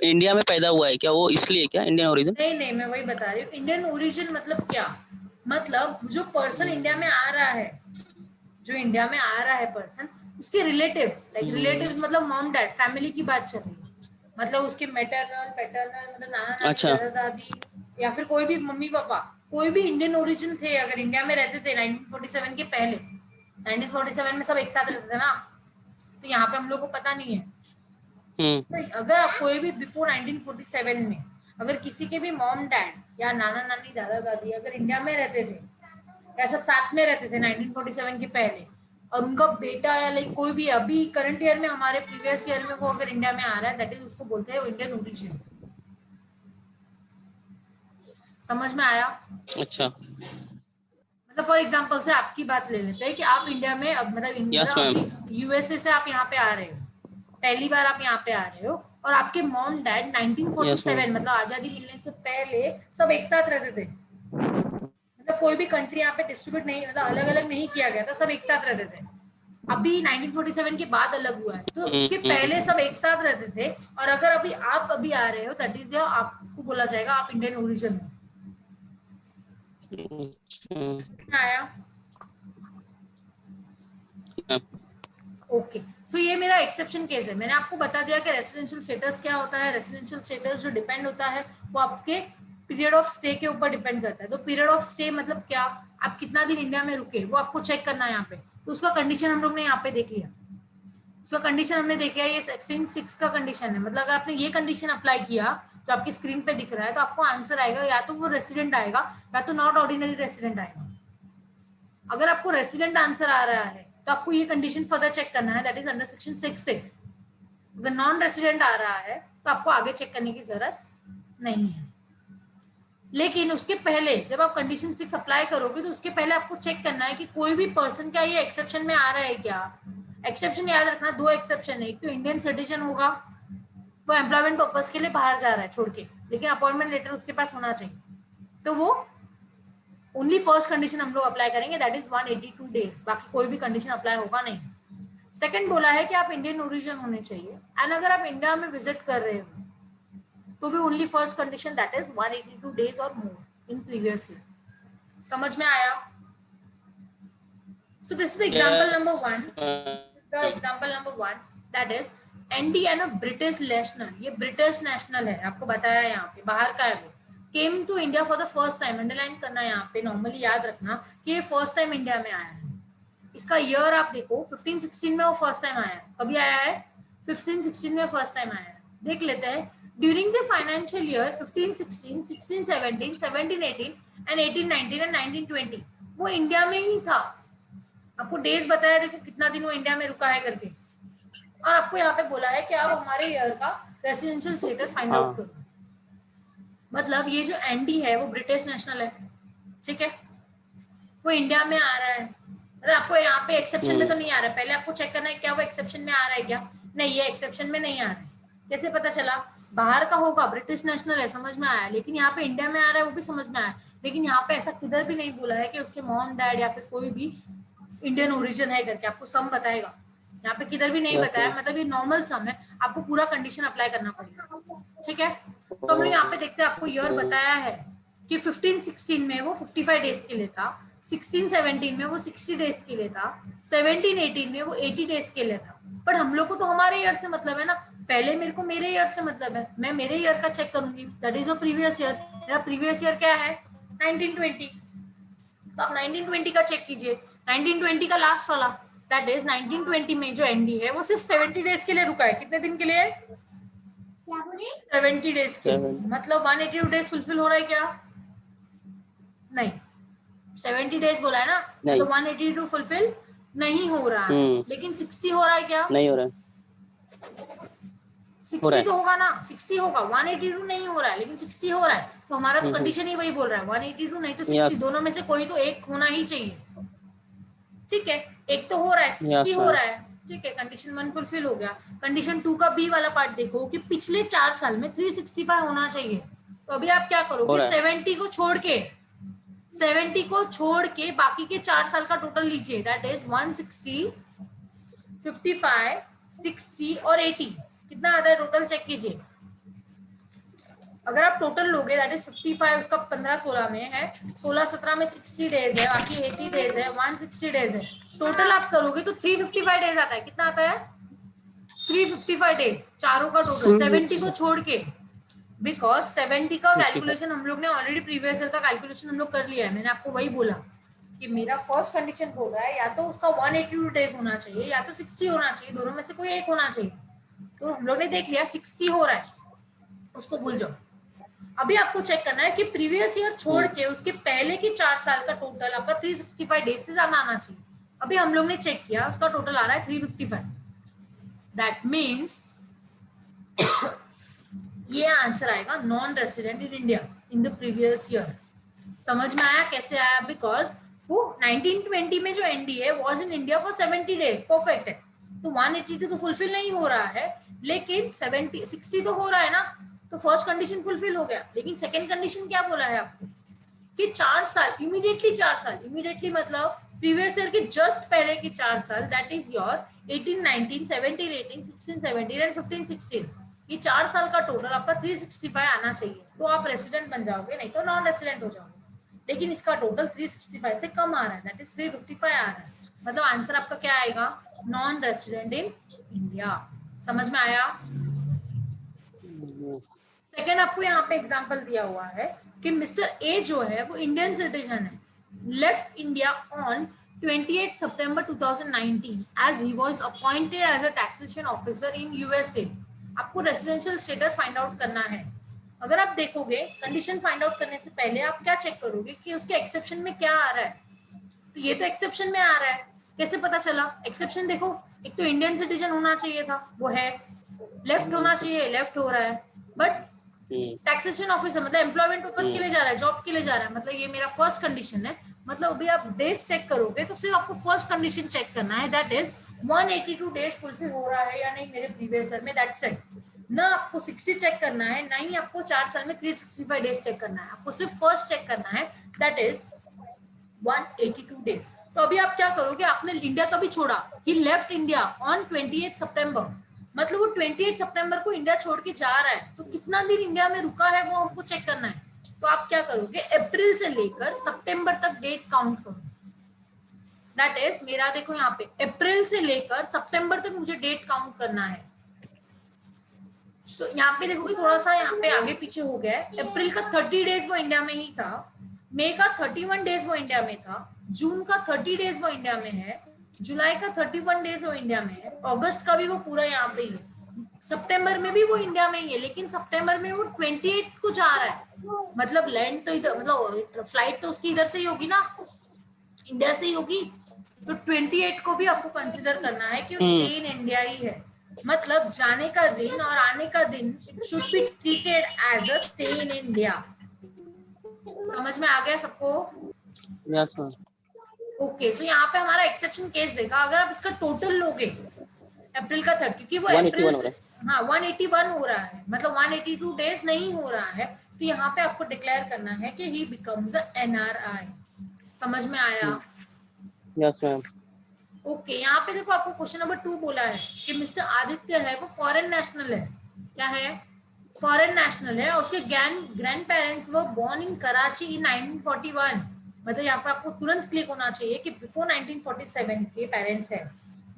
इंडिया में पैदा हुआ है क्या वो, इसलिए क्या इंडियन ओरिजिन? नहीं नहीं, मैं वही बता रही हूँ, इंडियन ओरिजिन मतलब क्या, मतलब जो पर्सन इंडिया में आ रहा है, जो इंडिया में आ रहा है पर्सन, उसके रिलेटिव्स, लाइक रिलेटिव्स मतलब मॉम डैड, फैमिली की बात चल रही है, मतलब उसके मैटरनल पैटर्नल, मतलब नाना नानी अच्छा। दादा दादी, या फिर कोई भी मम्मी पापा, कोई भी इंडियन ओरिजिन थे अगर इंडिया में रहते थे 1947 के पहले, 1947 में सब एक साथ रहते थे ना, तो यहाँ पे हम लोग को पता नहीं है। तो अगर आप कोई भी बिफोर 1947 में अगर किसी के भी मॉम डैड या नाना नानी दादा दादी अगर इंडिया में रहते थे, या सब साथ में रहते थे 1947 के पहले, और उनका बेटा या लाइक कोई भी अभी करंट ईयर में, हमारे प्रीवियस ईयर में वो अगर इंडिया में आ रहा है, दैट इज उसको बोलते हैं इंडियन ओरिजिन। समझ में आया? अच्छा। मतलब फॉर एग्जांपल से आपकी बात ले लेते हैं कि आप इंडिया में अब यस मतलब मैम। अभी यूएसए से आप यहाँ पे आ रहे हो, पहली बार आप यहाँ पे आ रहे हो, और आपके मॉम डैड यस मैम। 1947 मतलब आजादी मिलने से पहले सब एक साथ रहते थे, मतलब कोई भी कंट्री यहाँ पे डिस्ट्रीब्यूट नहीं, मतलब अलग अलग नहीं किया गया था, सब एक साथ रहते थे। अभी 1947 के बाद अलग हुआ है, तो उसके पहले सब एक साथ रहते थे, और अगर अभी आप अभी आ रहे हो, दैट इज योर, आपको बोला जाएगा आप इंडियन ओरिजिन हो। आया? ओके, सो ये मेरा एक्सेप्शन केस है। मैंने आपको बता दिया कि रेसिडेंशियल स्टेटस क्या होता है। रेसिडेंशियल स्टेटस जो डिपेंड होता है वो आपके पीरियड ऑफ स्टे के ऊपर डिपेंड करता है। तो पीरियड ऑफ स्टे मतलब क्या, आप कितना दिन इंडिया में रुके वो आपको चेक करना है यहाँ पे। तो उसका कंडीशन हम लोग ने यहाँ पे देख लिया, उसका कंडीशन हमने देखा है, ये सेक्शन 6 का कंडीशन है। मतलब अगर आपने ये कंडीशन अप्लाई किया जो आपकी स्क्रीन पे दिख रहा है, तो आपको आंसर आएगा या तो वो रेसिडेंट आएगा या तो नॉट ऑर्डिनरी रेसिडेंट आएगा। अगर आपको रेसिडेंट आंसर आ रहा है तो आपको ये कंडीशन फर्दर चेक करना है, दैट इज अंडर सेक्शन 6(6). अगर नॉन रेसिडेंट आ रहा है तो आपको आगे चेक करने की जरूरत नहीं है। लेकिन उसके पहले जब आप कंडीशन 6 अप्लाई करोगे तो उसके पहले आपको चेक करना है कि कोई भी पर्सन क्या ये एक्सेप्शन में आ रहा है क्या। एक्सेप्शन याद रखना, दो एक्सेप्शन है, एक तो इंडियन सिटीजन होगा, वो एम्प्लॉयमेंट पर्पज के लिए बाहर जा रहा है छोड़ के, लेकिन अपॉइंटमेंट लेटर उसके पास होना चाहिए, तो वो ओनली फर्स्ट कंडीशन हम लोग अप्लाई करेंगे, दैट इज 182 डेज, बाकी कोई भी कंडीशन अप्लाई होगा नहीं। सेकंड बोला है कि आप इंडियन ओरिजिन होने चाहिए, एंड अगर आप इंडिया में विजिट कर रहे हो तो भी only first condition, that is 182 days और मोर इन प्रीवियस ईयर। समझ में आया? So this is example number 1, the example number 1 that is ND and a British national, ये ब्रिटिश नेशनल है, आपको बताया यहाँ पे बाहर का है वो, came to India for the first time, underline करना है यहाँ पे, नॉर्मली याद रखना कि ये फर्स्ट टाइम इंडिया में आया है। इसका ईयर आप देखो 1516 में वो फर्स्ट टाइम आया है। कभी आया है? 1516 में फर्स्ट टाइम आया है। देख लेते हैं, during the financial year 1516, 1617, 1718 and 1819 and 1920 वो इंडिया में ही था। आपको डेज बताया, देखो कितना दिन वो इंडिया में रुका है करके, और आपको यहाँ पे बोला है कि आप हमारे ईयर का रेसिडेंशियल स्टेटस फाइंड आउट करो। मतलब ये जो एनडी है वो ब्रिटिश नेशनल है, ठीक है, वो इंडिया में आ रहा है, मतलब आपको यहाँ पे एक्सेप्शन में तो नहीं आ रहा है, पहले आपको चेक करना है क्या वो एक्सेप्शन में आ रहा है क्या, नहीं ये एक्सेप्शन में नहीं आ रहा है। कैसे पता चला? बाहर का होगा, ब्रिटिश नेशनल है, समझ में आया, लेकिन यहाँ पे इंडिया में आ रहा है वो भी समझ में आया, लेकिन यहाँ पे ऐसा किधर भी नहीं बोला है कि उसके मॉम डैड या फिर कोई भी इंडियन ओरिजिन है करके, आपको सम बताएगा, यहाँ पे किधर भी नहीं Yes, बताया, sir. मतलब ये नॉर्मल सम है, आपको पूरा कंडीशन अप्लाई करना पड़ेगा, ठीक है। तो हम लोग यहाँ पे देखते हैं, आपको ईयर बताया है कि 15-16 में वो 55 डेज के लिए था, 16-17 में वो 60 डेज के लिए था, 17-18 में वो 80 डेज के लिए था, बट हम लोग को तो हमारे ईयर से मतलब है ना, पहले मेरे को मेरे ईयर से मतलब है, मैं मेरे ईयर का चेक करूंगी, that is a previous year, मेरा प्रीवियस ईयर क्या है 1920, तो आप 1920 का चेक कीजिए, 1920 का लास्ट वाला, दैट इज 1920 में जो एनडी है वो सिर्फ 70 डेज के लिए रुका है, कितने दिन के लिए, 70 डेज के लिए, मतलब 182 डेज फुलफिल हो रहा है क्या, नहीं, 70 डेज बोला है ना, तो 182 फुलफिल नहीं हो रहा है, लेकिन 60 हो रहा है क्या, नहीं हो रहा है, 60 तो होगा ना, 60 होगा, 182 नहीं हो रहा है लेकिन 60 हो रहा है, तो हमारा तो कंडीशन ही वही बोल रहा है, 182 नहीं तो 60, दोनों में से कोई तो एक होना ही चाहिए, ठीक है, एक तो हो रहा है, 60 हो रहा है, ठीक है, कंडीशन 1 फुलफिल हो गया। कंडीशन 2 का बी वाला पार्ट देखो कि पिछले 4 साल में 365 होना चाहिए, तो अभी आप क्या करोगे, 70 को छोड़ के, 70 को छोड़ के बाकी के 4 साल का टोटल लीजिए, दैट इज 160, 55, 60 और 80, कितना आता है टोटल चेक कीजिए, अगर आप टोटल लोगे दैट इज 55 उसका 15-16 में है, 16-17 में 60 डेज है, बाकी 80 डेज है, 160 डेज है, टोटल आप करोगे तो 355 डेज आता है, कितना आता है 355 डेज, चारों का टोटल 70 को छोड़ के, बिकॉज 70 का कैलकुलेशन हम लोग ने ऑलरेडी प्रीवियस ईयर का कैलकुलेशन हम लोग कर लिया है, मैंने आपको वही बोला कि मेरा फर्स्ट कंडीशन बोल रहा है या तो उसका 182 डेज होना चाहिए या तो 60 होना चाहिए, दोनों में से कोई एक होना चाहिए, तो हम लोग ने देख लिया 60 हो रहा है, उसको भूल जाओ। अभी आपको चेक करना है कि प्रीवियस ईयर छोड़ के उसके पहले के 4 साल का टोटल आपका 365 डेज से ज्यादा आना चाहिए, अभी हम लोग ने चेक किया उसका टोटल आ रहा है 355, दैट मीन्स ये आंसर आएगा non resident in India in the previous year, समझ में आया कैसे आया, बिकॉज वो 1920 में जो एनडी है was in India for 70 days, perfect है, तो 182 तो फुलफिल नहीं हो रहा है, लेकिन 60 तो हो रहा है ना, तो फर्स्ट कंडीशन फुलफिल हो गया, लेकिन सेकंड कंडीशन क्या बोला है आपको कि 4 साल इमीडिएटली, 4 साल इमीडिएटली मतलब प्रीवियस ईयर के जस्ट पहले के 4 साल, दैट इज योर 18, 19, 17, 18, 16, 17 एंड 15, 16, ये 4 साल का टोटल आपका 365 आना चाहिए, तो आप रेसिडेंट बन जाओगे, नहीं तो नॉन रेसिडेंट हो जाओगे, लेकिन इसका टोटल 365 से कम आ रहा है, दैट इज 355 आ रहा है, मतलब आंसर आपका क्या आएगा, नॉन रेसिडेंट इन इंडिया, समझ में आया। सेकेंड आपको यहाँ पे एग्जांपल दिया हुआ है कि मिस्टर ए जो है वो इंडियन सिटीजन है, left India on 28 September 2019 as he was appointed as a taxation officer in USA, आपको रेसिडेंशियल स्टेटस फाइंड आउट करना है, अगर आप देखोगे कंडीशन फाइंड आउट करने से पहले आप क्या चेक करोगे कि उसके एक्सेप्शन में क्या आ रहा है, तो ये तो एक्सेप्शन में आ रहा है, कैसे पता चला, एक्सेप्शन देखो, एक तो इंडियन सिटीजन होना चाहिए था वो है, लेफ्ट होना चाहिए लेफ्ट हो रहा है, बट टैक्सेशन ऑफिसर मतलब एम्प्लॉयमेंट पर्पस के लिए जा रहा है, जॉब के लिए जा रहा है, मतलब ये मेरा फर्स्ट कंडीशन है, मतलब अभी आप डेज चेक करोगे तो सिर्फ आपको फर्स्ट कंडीशन चेक करना है, दैट इज 182 डेज फुलफिल हो रहा है या नहीं मेरे प्रीवियस ईयर में, दैट्स इट, ना आपको 60 चेक करना है, ना ही आपको 4 साल में 365 डेज चेक करना है, आपको सिर्फ फर्स्ट चेक करना है, दैट इज 182 डेज। तो अभी आप क्या करोगे, आपने इंडिया कभी छोड़ा, ही लेफ्ट इंडिया ऑन 28 सितंबर, मतलब वो 28 सितंबर को इंडिया छोड़ के जा रहा है, तो कितना दिन इंडिया में रुका है वो हमको चेक करना है, तो आप क्या करोगे, अप्रैल से लेकर सितंबर तक डेट काउंट करो, दैट इज मेरा देखो यहाँ पे अप्रैल से लेकर सितंबर तक मुझे डेट काउंट करना है, तो यहाँ पे देखोगे थोड़ा सा यहाँ पे आगे पीछे हो गया है, अप्रैल का 30 डेज वो इंडिया में ही था, मई का 31 डेज वो इंडिया में था, जून का 30 डेज वो इंडिया में है, जुलाई का 31 डेज वो इंडिया में है, अगस्त का भी वो पूरा यहाँ पे ही है, सितंबर में भी वो इंडिया में ही है, लेकिन सितंबर में वो 28 को जा रहा है, मतलब लैंड तो इधर, मतलब फ्लाइट तो उसकी इधर से ही होगी ना, इंडिया से ही होगी, तो 28 को भी आपको कंसिडर करना है कि वो स्टे इन इंडिया ही है, मतलब जाने का दिन और आने का दिन should be treated as a stay in India, समझ में आ गया सबको। Yes ma'am. ओके, सो यहाँ पे हमारा एक्सेप्शन केस देखा, अगर आप इसका टोटल लोगे अप्रैल का 30, क्योंकि वो 181 अप्रैल हो से रहा हाँ 181 हो रहा है, मतलब 182 डेज नहीं हो रहा है, तो यहाँ पे आपको डिक्लेयर करना है कि ही बिकम्स NRI। समझ में आया? Yes ma'am. ओके, यहाँ पे देखो आपको क्वेश्चन नंबर 2 बोला है कि मिस्टर आदित्य है वो फॉरेन नेशनल है। क्या है? फॉरेन नेशनल है, और उसके ग्रैंड पेरेंट्स वो बोर्न इन कराची इन 1941। मतलब यहाँ पे आपको तुरंत क्लिक होना चाहिए कि बिफोर 1947 के पेरेंट्स है,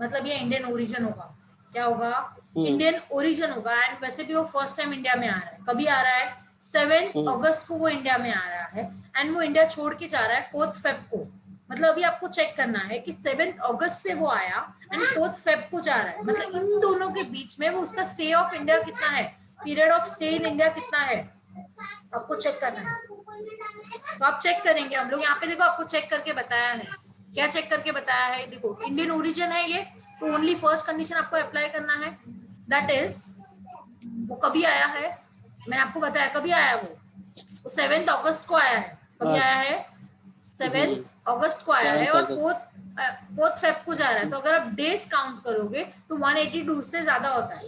मतलब ये इंडियन ओरिजिन होगा। क्या होगा? इंडियन ओरिजिन होगा। एंड वैसे भी वो फर्स्ट टाइम इंडिया में आ रहा है। कभी आ रहा है? 7 अगस्त को वो इंडिया में आ रहा है, एंड वो इंडिया छोड़ के जा रहा है 4 फेब को। मतलब अभी आपको चेक करना है कि 7 अगस्त से वो आया एंड 4 फेब को जा रहा है, मतलब इन दोनों के बीच में वो उसका स्टे ऑफ इंडिया कितना है, period of stay in India कितना है, आपको चेक करना है। तो आप चेक करेंगे, हम लोग यहाँ पे देखो आपको चेक करके बताया है। क्या चेक करके बताया है? देखो इंडियन ओरिजिन है ये, तो ओनली फर्स्ट कंडीशन आपको अप्लाई करना है, दैट इज वो कभी आया है, मैंने आपको बताया कभी आया वो 7 अगस्त को आया है। कभी आया है? 7 अगस्त को आया है, और 4th फेब को जा रहा है। तो अगर आप डेज काउंट करोगे तो 182 से ज्यादा होता है।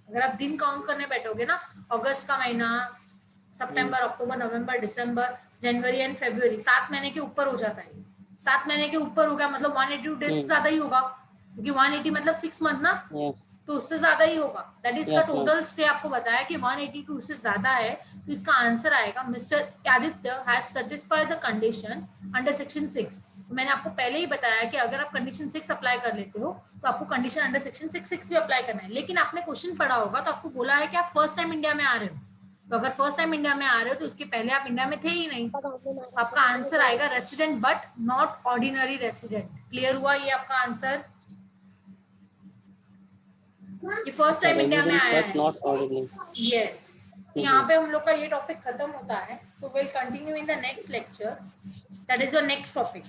अगर आप दिन काउंट करने बैठोगे ना, अगस्त का महीना, सितंबर, अक्टूबर, नवंबर, दिसंबर, जनवरी एंड फरवरी, 7 महीने के ऊपर हो जाता है। 7 महीने के ऊपर हो गया मतलब 182 डेज से ज्यादा ही होगा, क्योंकि 180 मतलब 6 मंथ ना, तो उससे ज्यादा ही होगा। दैट इज का टोटल स्टे आपको बताया कि 182 से ज्यादा है, तो इसका आंसर आएगा mister Aditya has satisfied the condition under section 6। तो मैंने आपको पहले ही बताया कि अगर आप कंडीशन 6 अप्लाई कर लेते हो तो आपको कंडीशन अंडर सेक्शन 6 भी अप्लाई करना है। लेकिन आपने क्वेश्चन पढ़ा होगा तो आपको बोला है कि आप फर्स्ट टाइम इंडिया में आ रहे हो, तो अगर फर्स्ट टाइम इंडिया में आ रहे हो तो उसके पहले आप इंडिया में थे ही नहीं, तो आपका आंसर आएगा resident but not ordinary resident. Clear हुआ ये आपका आंसर? ये फर्स्ट टाइम इंडिया में आया है। यस, तो यहाँ पे हम लोग का ये टॉपिक खत्म होता है। So will continue in the next lecture, that is your next topic.